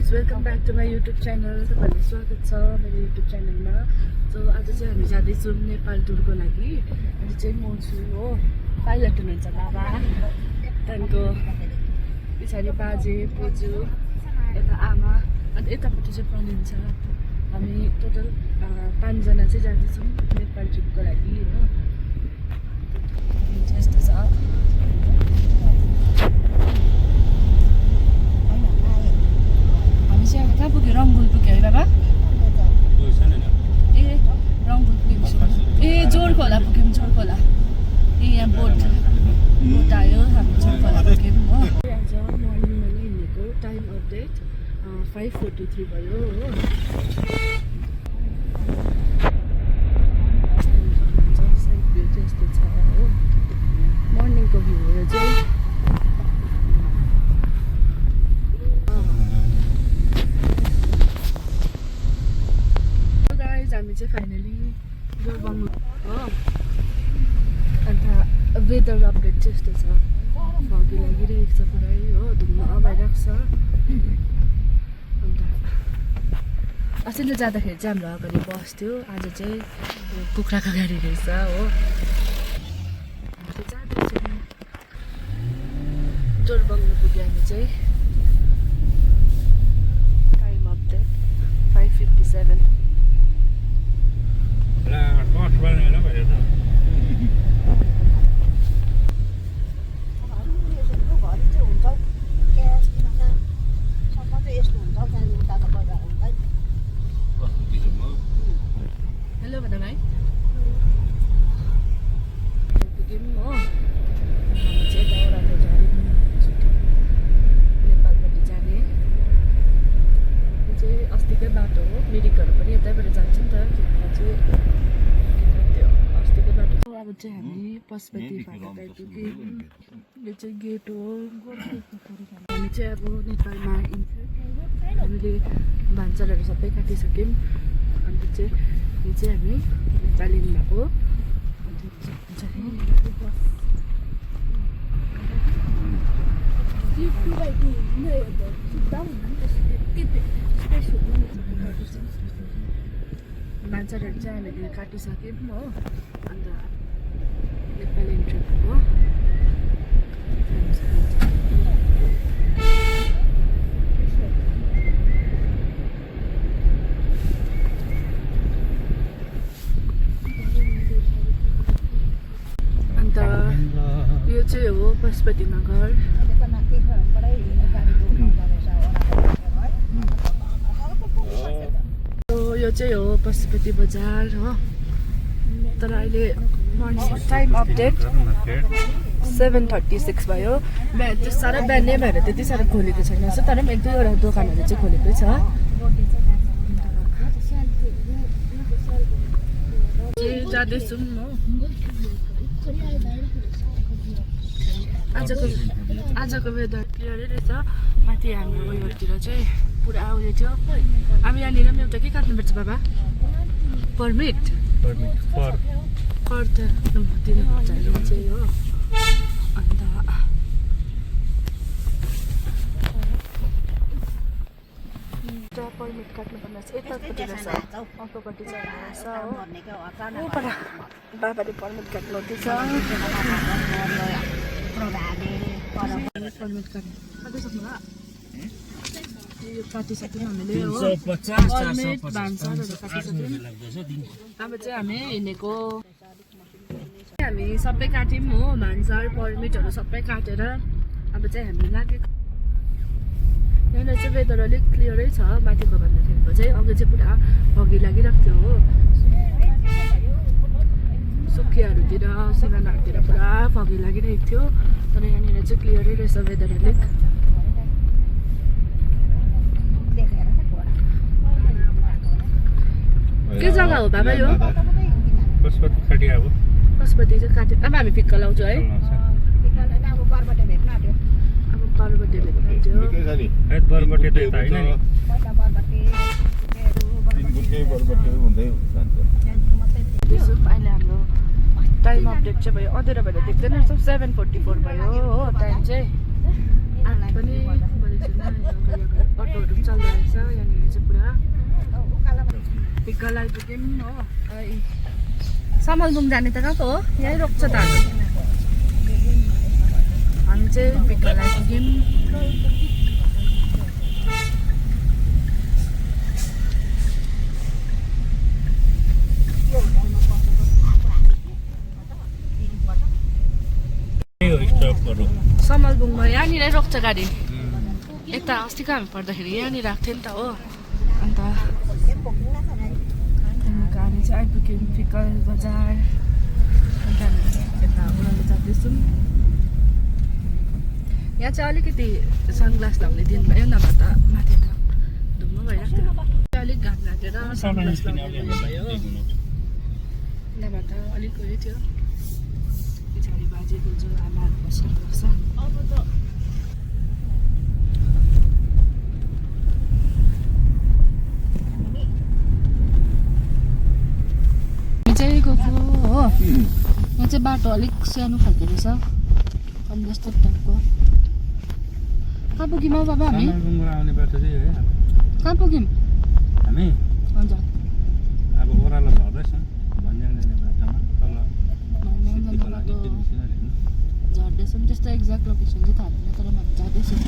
Guys welcome back to my YouTube channel. तपाईँहरूले स्वागत छ मेरो युट्युब च्यानलमा। सो आज चाहिँ हामी जाँदैछौँ नेपाल टुरको लागि। अनि चाहिँ म छु हो, पाइलट हुनुहुन्छ बाबा, त्यहाँदेखिको पछाडि बाजे बोजू, यता आमा, अनि यतापट्टि चाहिँ प्रनिल छ। हामी टोटल 5 जना चाहिँ जाँदैछौँ नेपाल ट्रिपको लागि हो। यस्तो छ। कहाँ पुग्यो? रङ्बुल पुग्यो है बाबा? ए रङ्बुल पुग्यौँ। ए जोरखोला पुग्यौँ, जोरखोला। ए यहाँ बोट आयो, हामी जोरखोला पुग्यौँ हो। आज मर्निङमा नै हिँडेको। टाइम अपडेट 5:43 भयो हो। साइड भ्यू चाहिँ यस्तो छ हो, मर्निङको भ्यू हो यो चाहिँ। हामी चाहिँ फाइनली जोरबङ हो। अन्त वेदर अपडेट चाहिँ यस्तो छ, फगी लागिरहेको छ पुरै हो, धुम्म भइरहेको छ। अन्त अस्तिले जाँदाखेरि चाहिँ हाम्रो अगाडि बस थियो, आज चाहिँ कुखुराको गाडी रहेछ हो। जाँदैछौँ जोरबङमा पुग्यो हामी चाहिँ। Time update 5:57। हेलो भन भाइ। पुग्यौँ हो। हामी चाहिँ दाउराको झऱ्यौँ नेपालपट्टि जाने। यो चाहिँ अस्तिकै बाटो हो, मिरिकहरू पनि यतैबाट जान्छ नि त। चाहिँ त्यो अस्तिकै बाटो। अब चाहिँ हामी पशुपति फाटा पुग्यौँ। यो चाहिँ गेट हो। हामी चाहिँ अब नेपालमा हामीले भान्सारहरू सबै काटिसक्यौँ। अन्त चाहिँ यो चाहिँ हामी नेपालीमा भएको। भान्सारहरू चाहिँ हामीले काटिसक्यौँ हो। अन्त नेपाली ट्रिप हो। अन्त यो चाहिँ हो पशुपति नगर। यो चाहिँ हो पशुपति बजार हो। तर अहिले मर्निङ टाइम अपडेट 7:36 भयो। त्यो साह्रो बिहानै भएर त्यति साह्रो खोलेको छैन। तर पनि 1-2वटा दोकानहरू चाहिँ खोलेकै छ। जाँदैछौँ म। आजको वेदर क्लियरै रहेछ। माथि हाम्रो उयोतिर चाहिँ पुरा उयो थियो। हामी यहाँनिर पनि एउटा के काट्नुपर्छ बाबा? पर्मिट कर त दिनुपर्छ अहिले चाहिँ हो। अन्त पर्मिट काट्नुपर्ने रहेछ। यतापट्टि रहेछ, अर्कोपट्टि चाहिँ रहेछ हो। बाबाले पर्मिट काट्नु हुँदैछ। पर्मिट काटिसक्नु यो काटिसक्यौँ हामीले हो। पर्मिट भान्सारहरू काटिसक्यौँ। अब चाहिँ हामी हिँडेको। हामी सबै काट्यौँ हो, भान्सार पर्मिटहरू सबै काटेर। अब चाहिँ हामी लागेको। यहाँनिर चाहिँ वेदर अलिक क्लियरै छ माथिको भन्दाखेरिको चाहिँ। अघि चाहिँ पुरा फगी लागिरहेको थियो हो। सुकियाहरूतिर सिमानाहरूतिर पुरा फगी लागिरहेको थियो। तर यहाँनिर चाहिँ क्लियरै रहेछ वेदर अलिक। के जग्गा हो बाबा यो? पशुपति चाहिँ काट्यो। अब हामी फिक्का लाउँछौँ है। अब बरबटे भेट्नु आँट्यो। अहिले हाम्रो टाइम अपडेट चाहिँ भयो। अँधेरो भएर देख्दैन रहेछ। 7:44 भयो हो टाइम चाहिँ। पनि अटोहरू पनि चल्दैन। चाहिँ पुरा पिक्कल आइपुग्यौँ हो समलबुङ जाने त कहाँको हो यहीँ रोक्छ त हामी चाहिँ पिक्कल आइपुग्यौँ समलबुङमा यहाँनिर रोक्छ गाडी यता अस्तिको हामी पर्दाखेरि यहाँनिर राख्थ्यो नि त हो अन्त हामी चाहिँ आइपुग्यौँ पिक्कल बजार अन्त हामी यता उनीहरूले जाँदैछौँ यहाँ चाहिँ अलिकति सनग्लास लगाउने दिन भयो नभए त माथि त धुम्नु भइरहेको थियो अलिक घाम लागेर सनग्लास लगाउने भयो नभए त अलिक उयो थियो पछाडि बाजे बोजू आमाहरू बसिरहेको छ चाहिँ गएको हो यहाँ चाहिँ बाटो अलिक सानो खालको रहेछ अनि जस्तो टाइपको कहाँ पुग्यौँ हौ बाबा हामी आउने बाटो चाहिँ है कहाँ पुग्यौँ हामी हजुर अब ओह्रालो झर्दैछ भन्ज्याङ जाने बाटोमा तल झर्दैछौँ त्यस्तो एक्ज्याक्ट लोकेसन चाहिँ थाहा छैन तर हामी जाँदैछौँ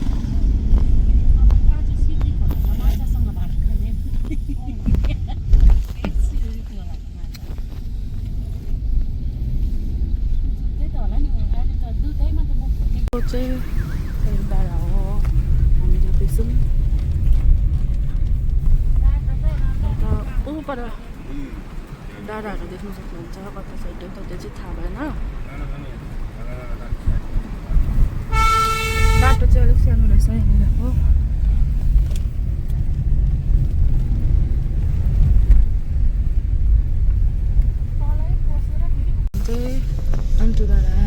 चाहिँ डाँडा हो हामी जाँदैछौँ अन्त ऊपर डाँडाहरू देख्न सक्नुहुन्छ कता साइड हो त्यो चाहिँ थाहा भएन बाटो चाहिँ अलिक सानो रहेछ यहाँनिरको चाहिँ अन्टु डाँडा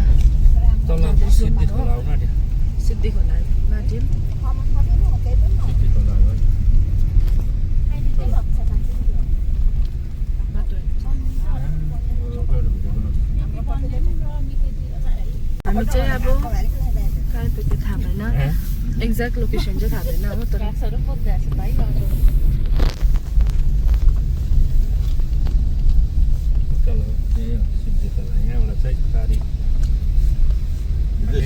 सिद्धि खोला हो न सिद्धि खोला नाट्यौँ हामी चाहिँ अब कहाँ पुग्यो थाहा भएन एक्ज्याक्ट लोकेसन चाहिँ थाहा भएन हो तर सिद्धि खोला यहाँबाट चाहिँ पारी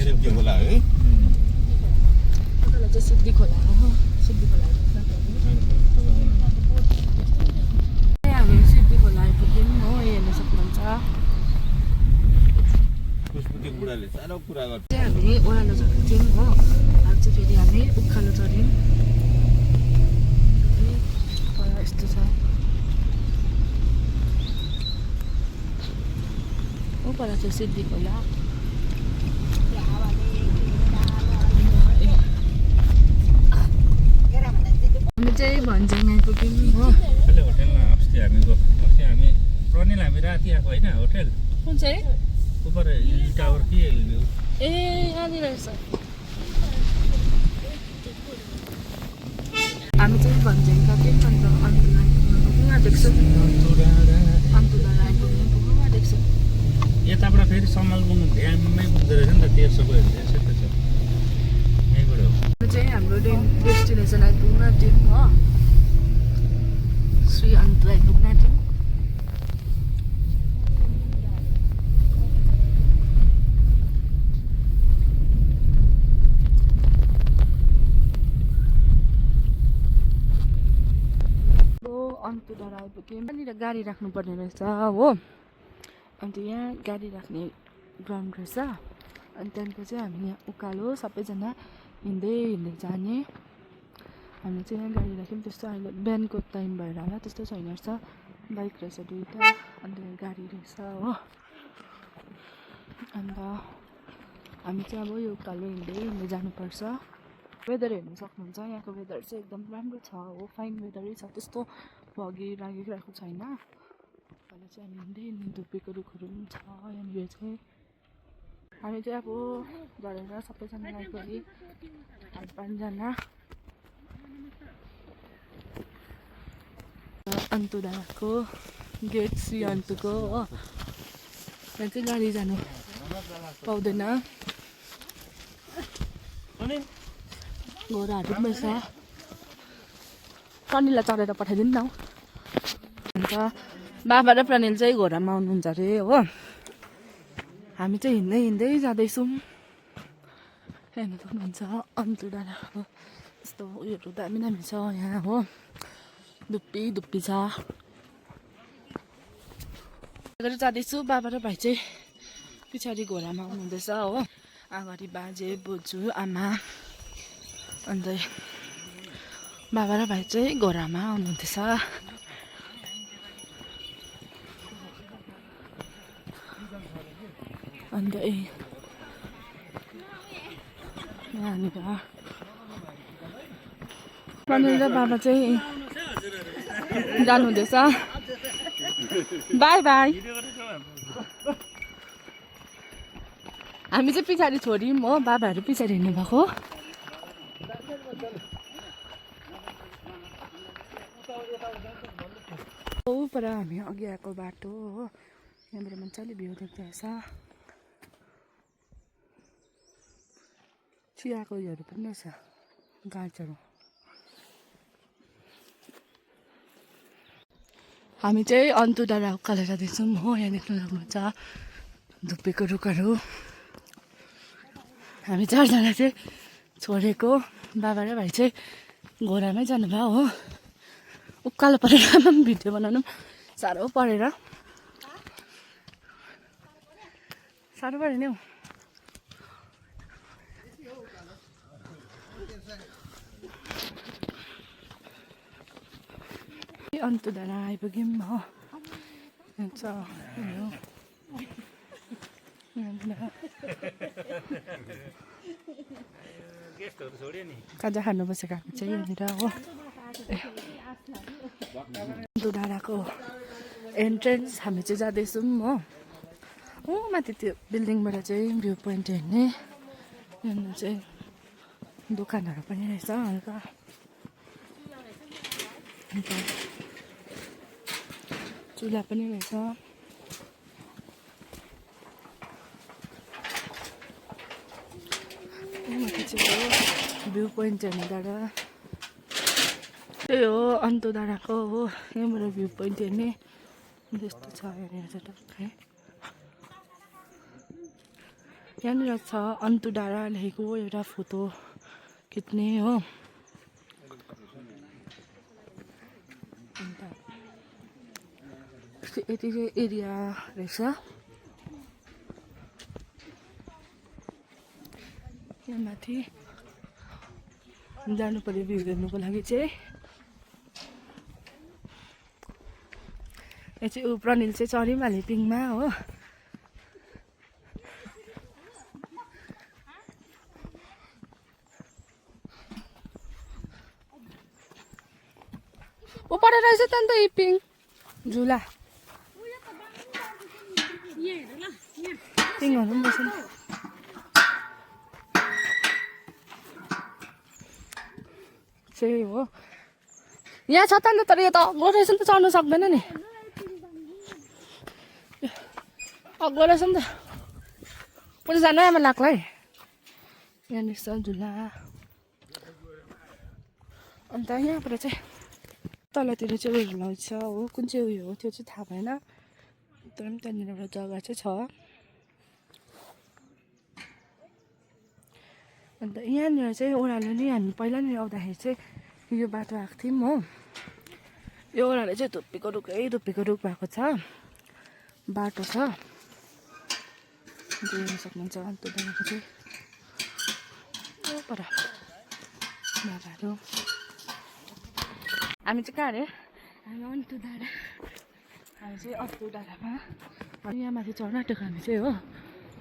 सिद्धि खोला है चाहिँ सिद्धि खोला हो सिद्धि खोला हामी सिद्धि खोला आइपुग्यौँ हो हेर्न सक्नुहुन्छ चाहिँ हामी ओह्रालो झरेको थियौँ हो अब चाहिँ फेरि हामी उकालो झऱ्यौँ यस्तो छ उपर चाहिँ सिद्धि खोला हामी चाहिँ भन्ज्याङ आइपुग्यौँ हो होटेलमा अस्ति हामी प्रनिल हामी राति आएको होइन होटेल कुन चाहिँ उपर हिल टावर के ए यहाँनिर रहेछ हामी चाहिँ भन्ज्याङ गएको अन्त अन्तुला आइपुग्नु आँटेको छौँ अन्तुला आइपुग्नु आँटेको छौँ यताबाट फेरि समलबुङ ड्याममै पुग्दो रहेछ नि त तेर्सो गयो भने त्यसै त छ यहीँबाट हो चाहिँ हाम्रो डेस्टिनेसन आइपुग्न आँट्यौँ हो श्री अन्त आइपुग्न आँट्यौँ अन्त डाँडा आइपुग्यौँ यहाँनिर गाडी राख्नुपर्ने रहेछ हो अन्त यहाँ गाडी राख्ने ग्राउन्ड रहेछ अनि त्यहाँदेखिको चाहिँ हामी यहाँ उकालो सबैजना हिँड्दै जाने हामी चाहिँ यहाँ गाडी राख्यौँ त्यस्तो अहिले बिहानको टाइम भएर होला त्यस्तो छैन रहेछ बाइक रहेछ दुईवटा अन्त गाडी रहेछ हो अन्त हामी चाहिँ अब यो उकालो हिँड्दै जानुपर्छ वेदर हेर्नु सक्नुहुन्छ यहाँको वेदर चाहिँ एकदम राम्रो छ हो फाइन वेदरै छ त्यस्तो फगी राखिरहेको छैन अहिले चाहिँ हामी हिँड्दै धुपीको रुखहरू पनि छ यहाँनिर चाहिँ हामी चाहिँ अब झरेर सबैजना आइपुग्यो हामी 5जना अन्तु डाँडाको गेट श्री अन्तुको हो यहाँ चाहिँ गाडी जानु पाउँदैन घोडाहरू पनि छ प्रनिललाई चढेर पठाइदिनु न अन्त बाबा र प्रनिल चाहिँ घोडामा आउनुहुन्छ अरे हो हामी चाहिँ हिँड्दै हिँड्दै जाँदैछौँ हेर्नु सक्नुहुन्छ अन्तु डाँडाको यस्तो उयोहरू दामी दामी छ यहाँ हो धुप्पी धुप्पी छ जाँदैछु बाबा र भाइ चाहिँ पछाडि घोडामा आउनुहुँदैछ हो अगाडि बाजे बोजू आमा अन्त बाबा र भाइ चाहिँ घोडामा आउनुहुँदैछ अन्त यहाँनिर प्रनिल र बाबा चाहिँ जानुहुँदैछ बाई बाई हामी चाहिँ पछाडि छोड्यौँ हो बाबाहरू पछाडि हिँड्नु भएको पर हामी अघि आएको बाटो हो यहाँबाट मजाले भ्यू देख्दैछ चियाको उयोहरू पनि रहेछ गाछहरू हामी चाहिँ अन्तु डाँडा उकालो जाँदैछौँ हो यहाँ देख्नु सक्नुहुन्छ धुप्पीको रुखहरू हामी चारजना चाहिँ छोडेको बाबा र भाइ चाहिँ घोडामै जानुभयो हो उकालो परेर भिडियो बनाउनु साह्रो परेर साह्रो पऱ्यो नि हौ अन्तु डाँडा आइपुग्यौँ हो खाजा खानु बसेको हामी चाहिँ यहाँनिर हो अन्तु डाँडाको एन्ट्रेन्स हामी चाहिँ जाँदैछौँ हो माथि त्यो बिल्डिङबाट चाहिँ भ्यू पोइन्ट हेर्ने यहाँनिर चाहिँ दोकानहरू पनि रहेछ हल्का अन्त चुल्हा पनि रहेछ माथि चाहिँ भ्यू पोइन्ट हेर्ने डाँडा त्यही हो अन्तु डाँडाको हो यहाँबाट भ्यू पोइन्ट हेर्ने त्यस्तो छ यहाँनिर चाहिँ टक्कै यहाँनिर छ अन्तु डाँडा लेखेको एउटा फोटो खिच्ने हो अन्त यति चाहिँ एरिया रहेछ यहाँ माथि जानु पर्यो भ्यू हेर्नुको लागि चाहिँ यहाँ चाहिँ ऊ प्रनिल चाहिँ चढिहाल्यो पिङमा हो ऊ पढेर रहेछ त अन्त पिङ झुला पिङहरू पनि बस्छ त्यही हो यहाँ छ त अन्त तर यो त अग्लो रहेछ नि त चढ्नु सक्दैन नि अग्लो रहेछ नि त उता जानु आमा लाग्ला है यहाँनिर छ झुला अन्त यहाँबाट चाहिँ तलतिर चाहिँ उयो लाउँछ हो कुन चाहिँ उयो हो त्यो चाहिँ थाहा भएन तर पनि त्यहाँनिर एउटा जग्गा चाहिँ छ अन्त यहाँनिर चाहिँ ओह्रालो नि हामी पहिलानिर आउँदाखेरि चाहिँ यो बाटो आएको थियौँ हो यो ओह्रालो चाहिँ धुप्पीको रुख भएको छ बाटो छ हेर्न सक्नुहुन्छ अन्त डाँडाको चाहिँ पर बाबाहरू हामी चाहिँ कहाँ अरे हामी अन्तु डाँडा हामी चाहिँ अन्तु डाँडामा यहाँ माथि चढ्न आँटेको हामी चाहिँ हो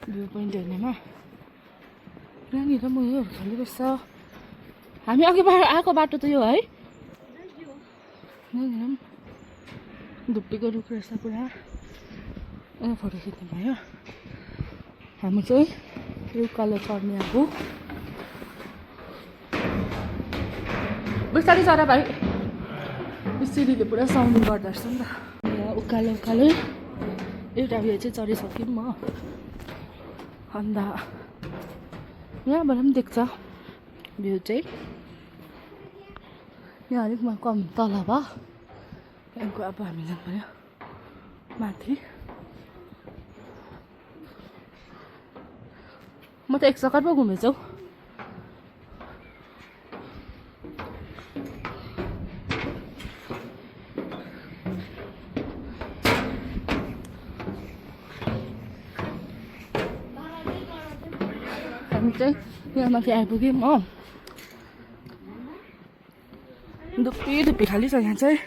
भ्यू पोइन्ट हेर्नेमा यहाँनिर म यो खेलिबस्छ हामी अघि आएको बाटो त यो है धुप्पीको रुख रहेछ पुरा फोटो खिच्नु भयो हामी चाहिँ रुखकालो चढ्ने आएको बिस्तारै चढ भाइ सिडीले पुरा साउन्ड गर्दो रहेछ नि त उकालो उकालो एउटा उयो चाहिँ चढिसक्यौँ म अन्त यहाँबाट पनि देख्छ भ्यू चाहिँ यहाँ अलिक कम तल भयो त्यहाँदेखिको अब हामी जानु पऱ्यो माथि म त एक चक्कर पो घुमेछु हौ हामी चाहिँ यहाँ माथि आइपुग्यौँ हो धुप्पी खाली छ यहाँ चाहिँ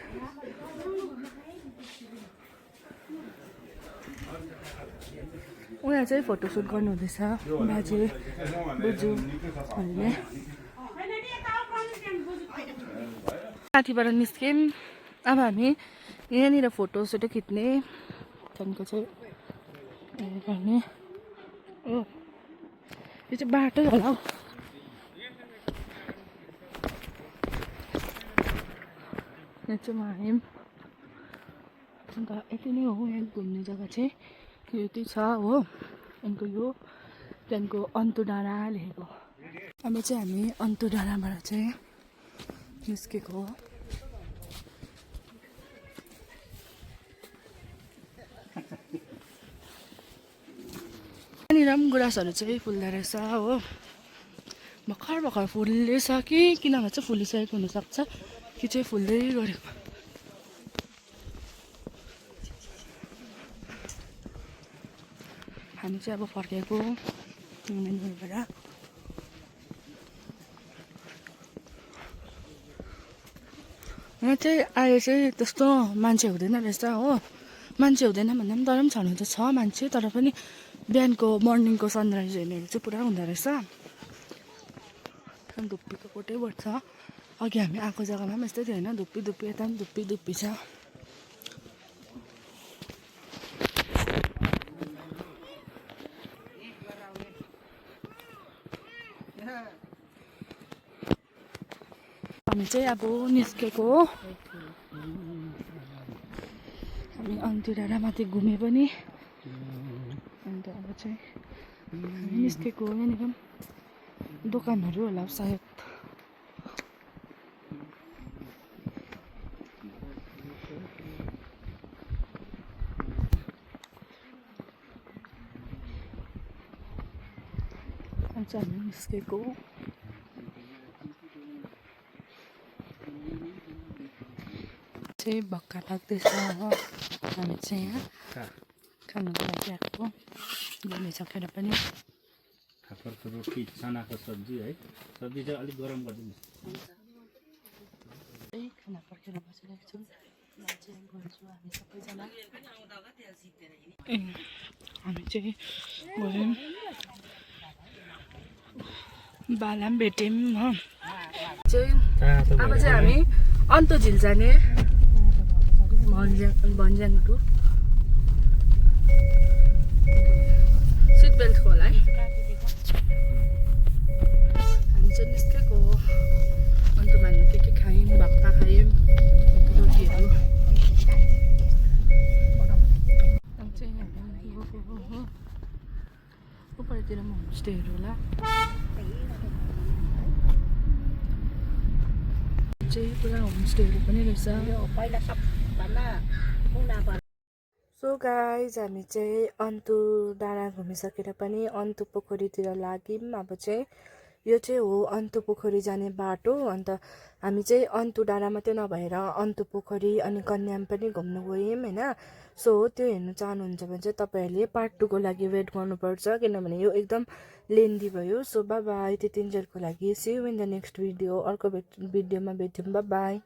उनीहरू चाहिँ फोटोसुट गर्नुहुँदैछ बाजे बोजूहरूले माथिबाट निस्क्यौँ अब हामी यहाँनिर फोटोसुट खिच्ने त्यहाँदेखिको चाहिँ गर्ने हो यो चाहिँ बाटै होला हौ यहाँ चाहिँ आयौँ अन्त यति नै हो यहाँ घुम्ने जग्गा चाहिँ यति छ हो अन्त यो त्यहाँदेखिको अन्तु डाँडा लेखेको अब चाहिँ हामी अन्तु डाँडाबाट चाहिँ निस्केको हो यहाँनिर पनि गुराँसहरू चाहिँ फुल्दो रहेछ हो भर्खर फुल्दैछ कि किनभने चाहिँ फुलिसकेको हुनसक्छ कि चाहिँ फुल्दै गरेको हामी चाहिँ अब फर्केको मेनुबाट यहाँ चाहिँ अहिले चाहिँ त्यस्तो मान्छे हुँदैन रहेछ हो मान्छे हुँदैन भन्दा पनि तर पनि छनु त छ मान्छे तर पनि बिहानको मर्निङको सनराइज हेर्नेहरू चाहिँ पुरा हुँदो रहेछ धुप्पीको कोटै बढ्छ अघि हामी आएको जग्गामा पनि यस्तै थियो होइन धुप्पी यता पनि धुप्पी छ हामी चाहिँ अब निस्केको हामी अन्तु डाँडा माथि घुमे पनि अन्त अब चाहिँ हामी निस्केको यहाँनिर दोकानहरू होला सायद हामी निस्केको चाहिँ भक्का लाग्दैछ हामी चाहिँ यहाँ खानुको लागि आएको घुमिसकेर पनि फापरको रोटी चनाको सब्जी है सब्जी चाहिँ अलिक गरम गरिदिनु खाना फर्केर बसिरहेको छौँ हामी सबैजना हामी चाहिँ गयौँ बाला पनि भेट्यौँ हो अब चाहिँ हामी अन्त झिल जाने भन्ज्याङहरू सिट बेल्ट होला है हामी चाहिँ निस्केको अन्त हामी के खायौँ भक्ता खायौँ रोटीहरू चाहिँ उपरतिर पनि होमस्टेहरू होला चाहिँ पुरा होमस्टेहरू पनि रहेछ सो गाइज हामी चाहिँ अन्तु डाँडा घुमिसकेर पनि अन्तु पोखरीतिर लाग्यौँ अब चाहिँ यो चाहिँ हो अन्तु पोखरी जाने बाटो अन्त हामी चाहिँ अन्तु डाँडा मात्रै नभएर अन्तु पोखरी अनि कन्याम पनि घुम्नु गयौँ होइन सो त्यो हेर्नु चाहनुहुन्छ भने चाहिँ तपाईँहरूले पार्ट 2 को लागि वेट गर्नुपर्छ किनभने यो एकदम लेन्दी भयो सो बाई त्यतिन्जेलको लागि see you in the next video अर्को भिडियोमा भेट्यौँ बाई